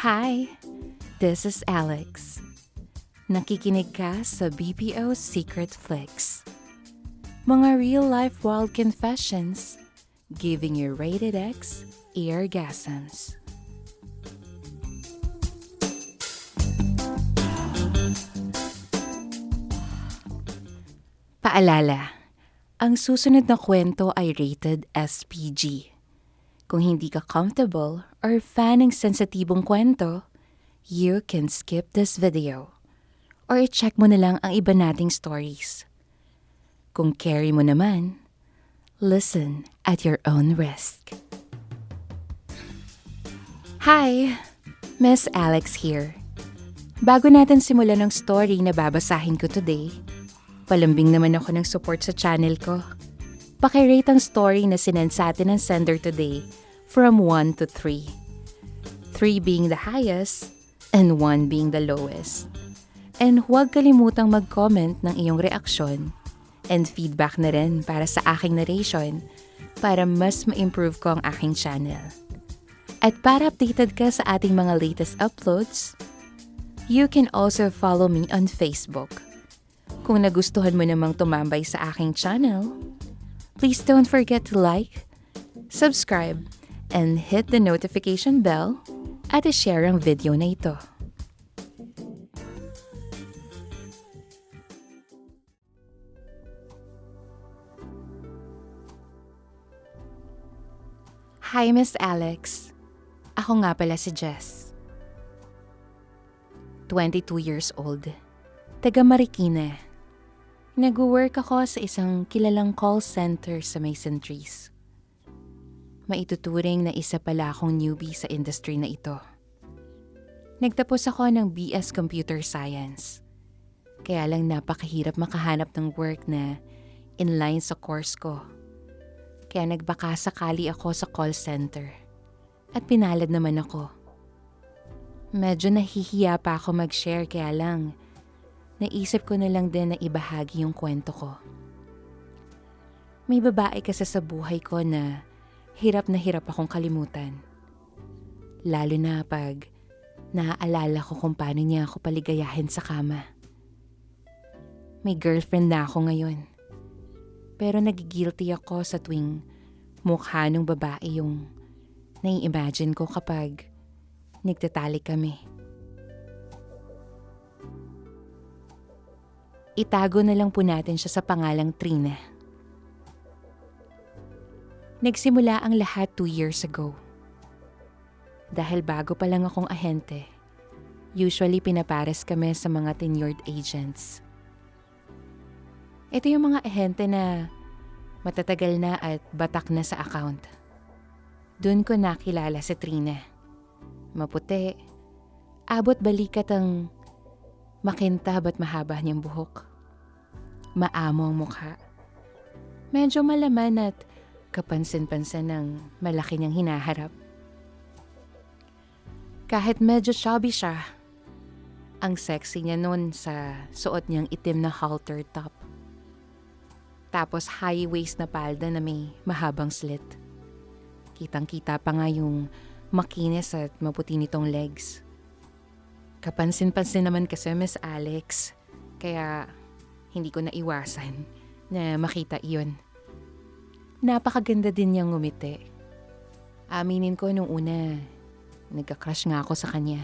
Hi, this is Alex. Nakikinig ka sa BPO Secret Flicks. Mga real-life wild confessions, giving you rated X eargasms. Paalala, ang susunod na kwento ay rated SPG. Kung hindi ka comfortable or fan ng sensitibong kwento, you can skip this video. Or i-check mo na lang ang iba nating stories. Kung carry mo naman, listen at your own risk. Hi! Miss Alex here. Bago natin simulan ang story na babasahin ko today, palambing naman ako ng support sa channel ko. Pakirate ang story na sinend sa atin ng sender today from 1 to 3. 3 being the highest and 1 being the lowest. And huwag kalimutang mag-comment ng iyong reaksyon and feedback na rin para sa aking narration para mas ma-improve ko ang aking channel. At para updated ka sa ating mga latest uploads, you can also follow me on Facebook. Kung nagustuhan mo namang tumambay sa aking channel, please don't forget to like, subscribe, and hit the notification bell at i-share ang video na ito. Hi, Miss Alex. Ako nga pala si Jess. 22 years old. Taga Marikina. Nag-work ako sa isang kilalang call center sa Mason Trees. Maituturing na isa pala akong newbie sa industry na ito. Nagtapos ako ng BS Computer Science. Kaya lang napakahirap makahanap ng work na inline sa course ko. Kaya nagbaka sakali ako sa call center. At pinalad naman ako. Medyo nahihiya pa ako mag-share kaya lang naisip ko na lang din na ibahagi yung kwento ko. May babae kasi sa buhay ko na hirap akong kalimutan. Lalo na pag naaalala ko kung paano niya ako paligayahin sa kama. May girlfriend na ako ngayon. Pero nagigilty ako sa tuwing mukha ng babae yung nai-imagine ko kapag nagtatalik kami. Itago na lang po natin siya sa pangalang Trina. Nagsimula ang lahat 2 years ago. Dahil bago pa lang akong ahente, usually pinapares kami sa mga tenured agents. Ito yung mga ahente na matatagal na at batak na sa account. Doon ko nakilala si Trina. Maputi, abot balikat ang makintab at mahaba niyang buhok. Maamo ang mukha. Medyo malaman at kapansin-pansin ng malaki niyang hinaharap. Kahit medyo chubby siya, ang sexy niya noon sa suot niyang itim na halter top. Tapos high waist na palda na may mahabang slit. Kitang-kita pa nga yung makinis at maputi nitong legs. Kapansin-pansin naman kasi Miss Alex, kaya hindi ko naiwasan na makita iyon. Napakaganda din niyang ngumiti. Aminin ko nung una, nagka-crush nga ako sa kanya.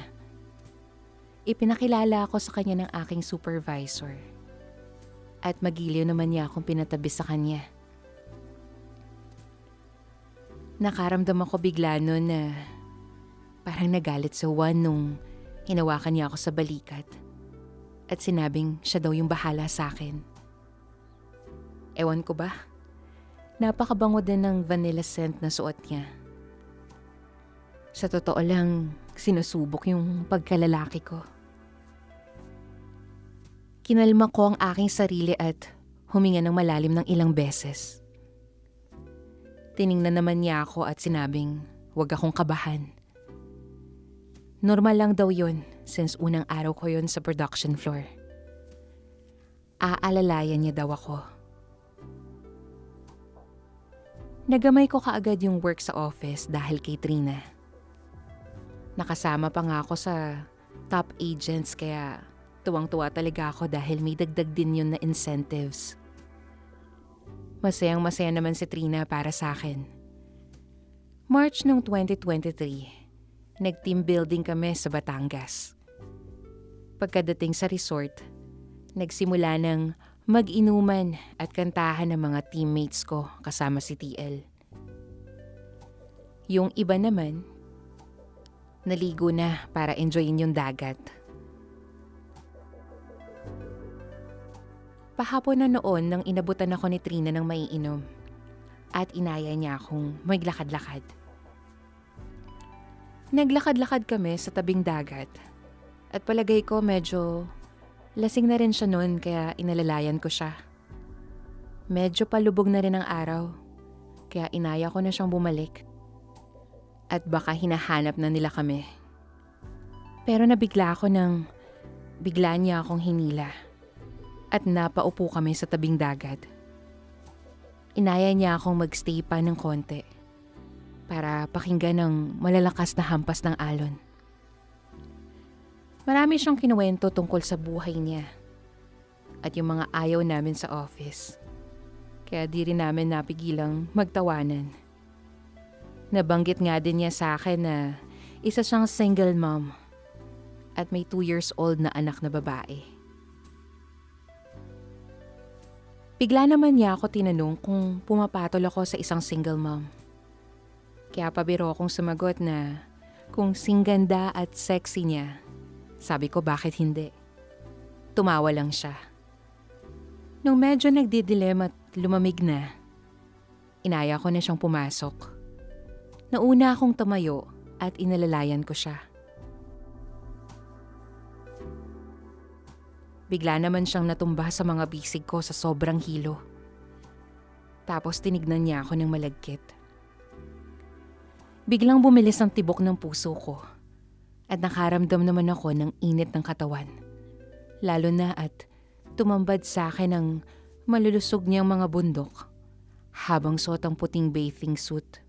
Ipinakilala ako sa kanya ng aking supervisor. At magiliw naman niya akong pinatabi sa kanya. Nakaramdam ako bigla noon na parang nagalit sa Juan nung hinawakan niya ako sa balikat. At sinabing siya daw yung bahala sa akin. Ewan ko ba? Napakabango din ng vanilla scent na suot niya. Sa totoo lang, sinusubok yung pagkalalaki ko. Kinalma ko ang aking sarili at huminga ng malalim ng ilang beses. Tiningnan naman niya ako at sinabing huwag akong kabahan. Normal lang daw yun since unang araw ko yun sa production floor. Aalalayan niya daw ako. Nagamay ko kaagad yung work sa office dahil kay Trina. Nakasama pa nga ako sa top agents kaya tuwang-tuwa talaga ako dahil may dagdag din yun na incentives. Masayang-masaya naman si Trina para sa akin. March ng 2023, nag-team building kami sa Batangas. Pagkadating sa resort, nagsimula ng mag-inuman at kantahan ng mga teammates ko kasama si TL. Yung iba naman, naligo na para enjoyin yung dagat. Pahapon na noon nang inabutan ako ni Trina ng maiinom at inaya niya akong maglakad-lakad. Naglakad-lakad kami sa tabing dagat at palagay ko medyo lasing na rin siya noon kaya inalalayan ko siya. Medyo palubog na rin ang araw kaya inaya ko na siyang bumalik at baka hinahanap na nila kami. Pero nabigla ako nang bigla niya akong hinila at napaupo kami sa tabing dagat. Inaya niya akong magstay pa ng konti para pakinggan ng malalakas na hampas ng alon. Marami siyang kinuwento tungkol sa buhay niya at yung mga ayaw namin sa office. Kaya di rin namin napigilang magtawanan. Nabanggit nga din niya sa akin na isa siyang single mom at may 2 years old na anak na babae. Bigla naman niya ako tinanong kung pumapatol ako sa isang single mom. Kaya pabiro akong sumagot na kung singganda at sexy niya. Sabi ko bakit hindi. Tumawa lang siya. Nung medyo nagdidilem at lumamig na, inaya ko na siyang pumasok. Nauna akong tumayo at inalalayan ko siya. Bigla naman siyang natumba sa mga bisig ko sa sobrang hilo. Tapos tinignan niya ako ng malagkit. Biglang bumilis ang tibok ng puso ko at nakaramdam naman ako ng init ng katawan. Lalo na at tumambad sa akin ang malulusog niyang mga bundok habang suot ang puting bathing suit.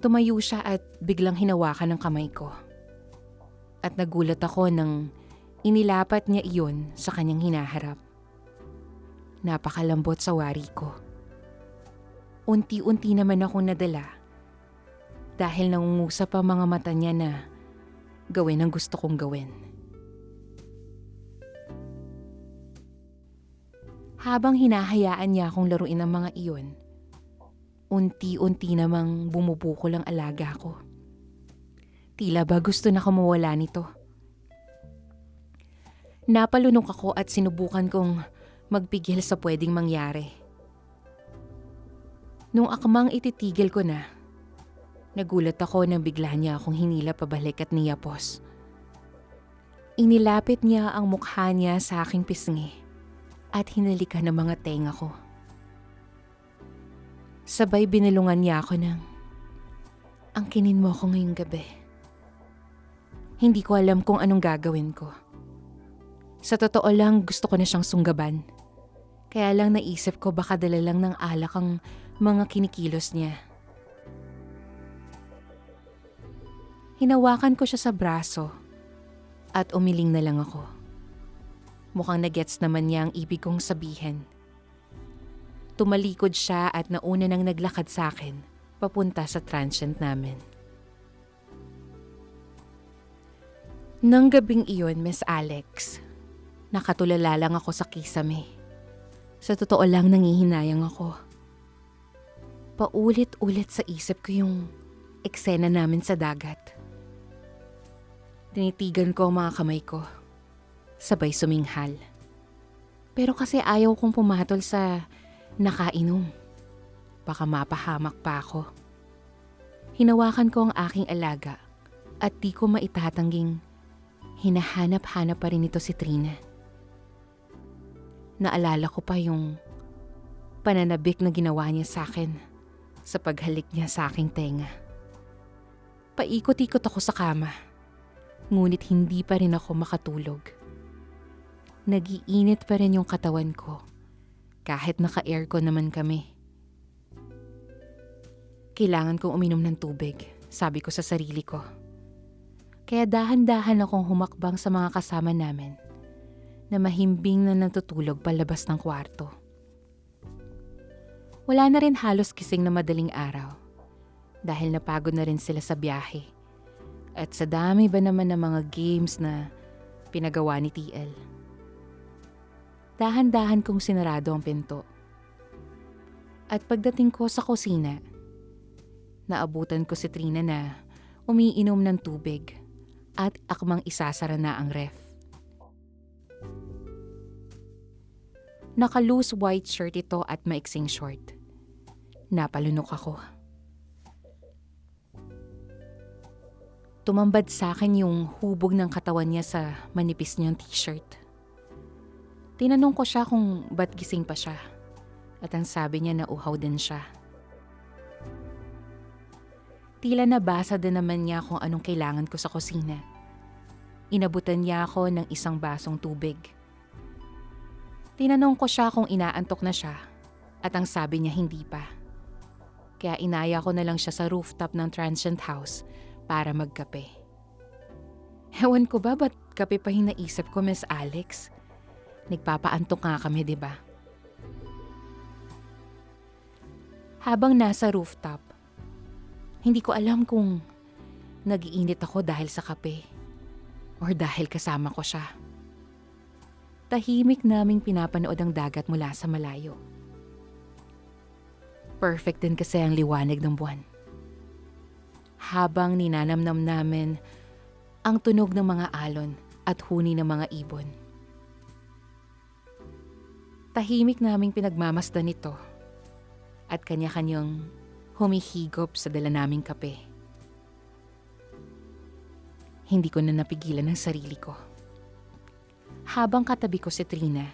Tumayo siya at biglang hinawakan ng kamay ko. At nagulat ako nang inilapat niya iyon sa kanyang hinaharap. Napakalambot sa wari ko. Unti-unti naman akong nadala dahil nangungusap ang mga mata niya na gawin ang gusto kong gawin. Habang hinahayaan niya akong laruin ang mga iyon, unti-unti namang bumubukol ang alaga ko. Tila ba gusto na ko mawala nito. Napalunok ako at sinubukan kong magpigil sa pwedeng mangyari. Nung akmang ititigil ko na, nagulat ako nang bigla niya akong hinila pabalik at niyapos. Inilapit niya ang mukha niya sa aking pisngi at hinalikan ng mga tenga ko. Sabay binulungan niya ako ng, "Angkinin mo ako ngayong gabi." Hindi ko alam kung anong gagawin ko. Sa totoo lang gusto ko na siyang sunggaban. Kaya lang naisip ko baka dala lang ng alak ang mga kinikilos niya. Hinawakan ko siya sa braso at umiling na lang ako. Mukhang nagets naman niya ang ibig kong sabihin. Tumalikod siya at nauna nang naglakad sa akin papunta sa transient namin. Nang gabing iyon, Miss Alex, nakatulala lang ako sa kisame. Sa totoo lang nangihinayang ako. Paulit-ulit sa isip ko yung eksena namin sa dagat. Tinitigan ko ang mga kamay ko. Sabay suminghal. Pero kasi ayaw kong pumatol sa nakainom. Baka mapahamak pa ako. Hinawakan ko ang aking alaga at di ko maitatangging hinahanap-hanap pa rin ito si Trina. Naalala ko pa yung pananabik na ginawa niya sa akin sa paghalik niya sa aking tenga. Paikot-ikot ako sa kama, ngunit hindi pa rin ako makatulog. Nag-iinit pa rin yung katawan ko kahit naka-aircon naman kami. Kailangan kong uminom ng tubig sabi ko sa sarili ko. Kaya dahan-dahan akong humakbang sa mga kasama namin na mahimbing na natutulog palabas ng kwarto. Wala na rin halos gising na madaling araw dahil napagod na rin sila sa biyahe at sa dami ba naman ng mga games na pinagawa ni TL. Dahan-dahan kong sinarado ang pinto. At pagdating ko sa kusina, naabutan ko si Trina na umiinom ng tubig at akmang isasara na ang ref. Naka-loose white shirt ito at maiksing short. Napalunok ako. Tumambad sa akin yung hubog ng katawan niya sa manipis niyang t-shirt. Tinanong ko siya kung ba't gising pa siya at ang sabi niya na uhaw din siya. Tila nabasa din naman niya kung anong kailangan ko sa kusina. Inabutan niya ako ng isang basong tubig. Tinanong ko siya kung inaantok na siya at ang sabi niya hindi pa. Kaya inaya ko na lang siya sa rooftop ng transient house para magkape. Ewan ko ba ba't kape pa hinaisip ko, Miss Alex? Nagpapaantok nga kami, di ba? Habang nasa rooftop, hindi ko alam kung nagiinit ako dahil sa kape or dahil kasama ko siya. Tahimik naming pinapanood ang dagat mula sa malayo. Perfect din kasi ang liwanag ng buwan. Habang ninanamnam namin ang tunog ng mga alon at huni ng mga ibon. Tahimik naming pinagmamasdan ito at kanya-kanyang humihigop sa dala naming kape. Hindi ko na napigilan ang sarili ko. Habang katabi ko si Trina,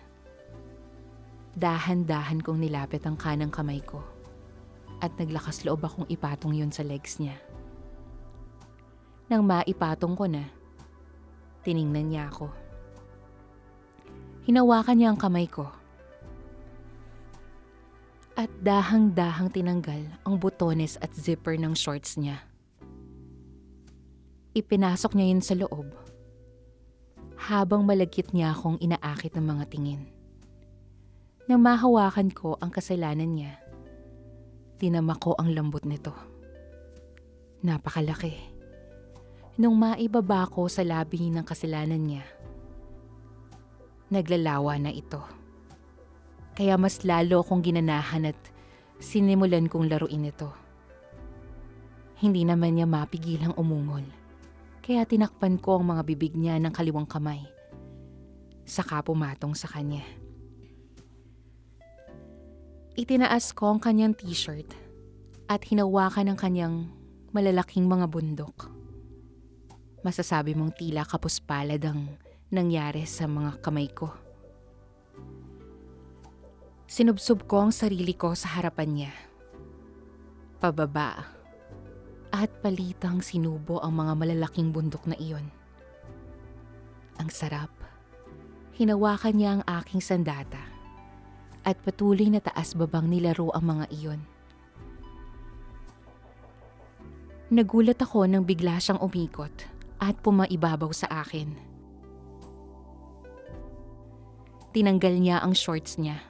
dahan-dahan kong nilapit ang kanang kamay ko at naglakas loob akong ipatong yun sa legs niya. Nang maipatong ko na, tiningnan niya ako. Hinawakan niya ang kamay ko at dahang-dahang tinanggal ang butones at zipper ng shorts niya. Ipinasok niya yun sa loob habang malagkit niya akong inaakit ng mga tingin. Nang mahawakan ko ang kasalanan niya, tinama ko ang lambot nito. Napakalaki. Nung maibaba ko sa labi ng kasalanan niya, naglalawa na ito. Kaya mas lalo akong ginanahan at sinimulan kong laruin ito. Hindi naman niya mapigilang umungol. Kaya tinakpan ko ang mga bibig niya ng kaliwang kamay. Saka pumatong sa kanya. Itinaas ko ang kanyang t-shirt at hinawakan ang kanyang malalaking mga bundok. Masasabi mong tila kapuspalad ang nangyari sa mga kamay ko. Sinubsob ko ang sarili ko sa harapan niya. Pababa at palitang sinubo ang mga malalaking bundok na iyon. Ang sarap. Hinawakan niya ang aking sandata at patuloy na taas-babang nilaro ang mga iyon. Nagulat ako nang bigla siyang umikot at pumaibabaw sa akin. Tinanggal niya ang shorts niya.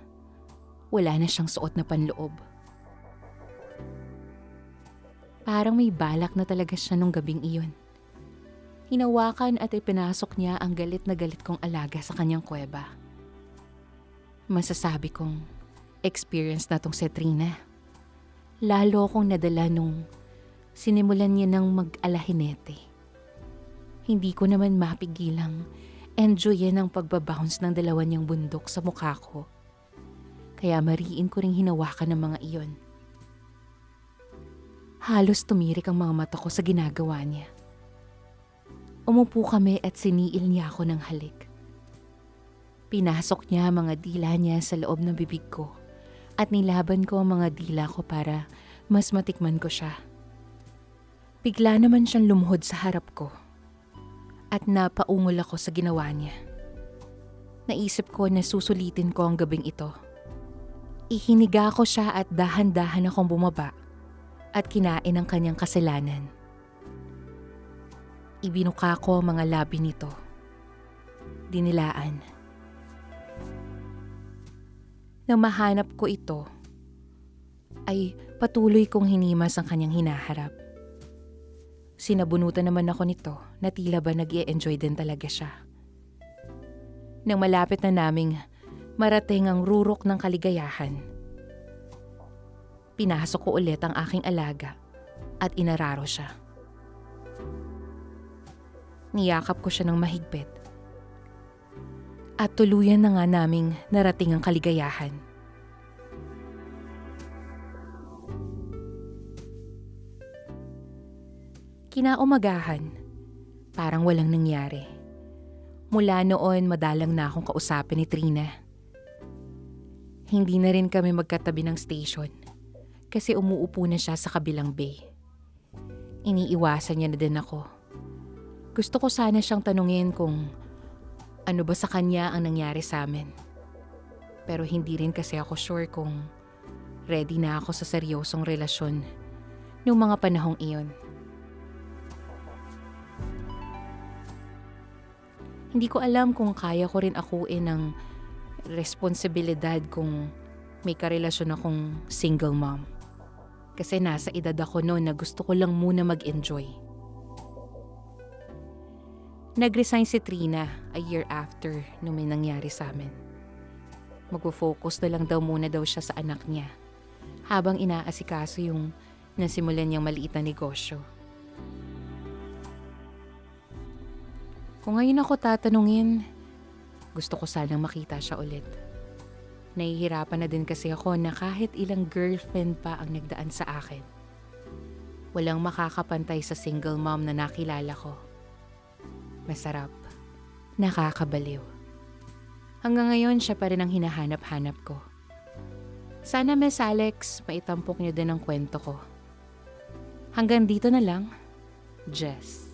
Wala na siyang suot na panloob. Parang may balak na talaga siya nung gabing iyon. Hinawakan at ipinasok niya ang galit na galit kong alaga sa kanyang kuweba. Masasabi kong experience na tong si Trina. Lalo akong nadala nung sinimulan niya ng mag-alahinete. Hindi ko naman mapigilang enjoyin ang pagbabounce ng dalawa niyang bundok sa mukha ko. Kaya mariin ko ring hinawakan ng mga iyon. Halos tumirik ang mga mata ko sa ginagawa niya. Umupo kami at siniil niya ako ng halik. Pinasok niya ang mga dila niya sa loob ng bibig ko at nilaban ko ang mga dila ko para mas matikman ko siya. Bigla naman siyang lumuhod sa harap ko at napaungol ako sa ginawa niya. Naisip ko na susulitin ko ang gabing ito. Ihiniga ko siya at dahan-dahan akong bumaba at kinain ang kanyang kasalanan Ibinuka ko ang mga labi nito. Dinilaan. Nang mahanap ko ito, ay patuloy kong hinimas ang kanyang hinaharap. Sinabunutan naman ako nito na tila ba nag-i-enjoy din talaga siya. Nang malapit na naming marating ang rurok ng kaligayahan, pinasok ko ulit ang aking alaga at inararo siya. Niyakap ko siya ng mahigpit at tuluyan na nga naming narating ang kaligayahan. Kinaumagahan, parang walang nangyari. Mula noon, madalang na akong kausapin ni Trina. Hindi na rin kami magkatabi ng station kasi umuupo na siya sa kabilang bay. Iniiwasan niya na din ako. Gusto ko sana siyang tanungin kung ano ba sa kanya ang nangyari sa amin. Pero hindi rin kasi ako sure kung ready na ako sa seryosong relasyon noong mga panahong iyon. Hindi ko alam kung kaya ko rin akuin ng responsibilidad kung may karelasyon akong single mom. Kasi nasa edad ako noon na gusto ko lang muna mag-enjoy. Nag-resign si Trina a year after nung may nangyari sa amin. Magpo-focus na lang daw muna siya sa anak niya habang inaasikaso yung nasimulan niyang maliit na negosyo. Kung ngayon ako tatanungin, gusto ko sanang makita siya ulit. Nahihirapan na din kasi ako na kahit ilang girlfriend pa ang nagdaan sa akin, walang makakapantay sa single mom na nakilala ko. Masarap. Nakakabaliw. Hanggang ngayon siya pa rin ang hinahanap-hanap ko. Sana Miss Alex, maitampok niyo din ang kwento ko. Hanggang dito na lang, Jess.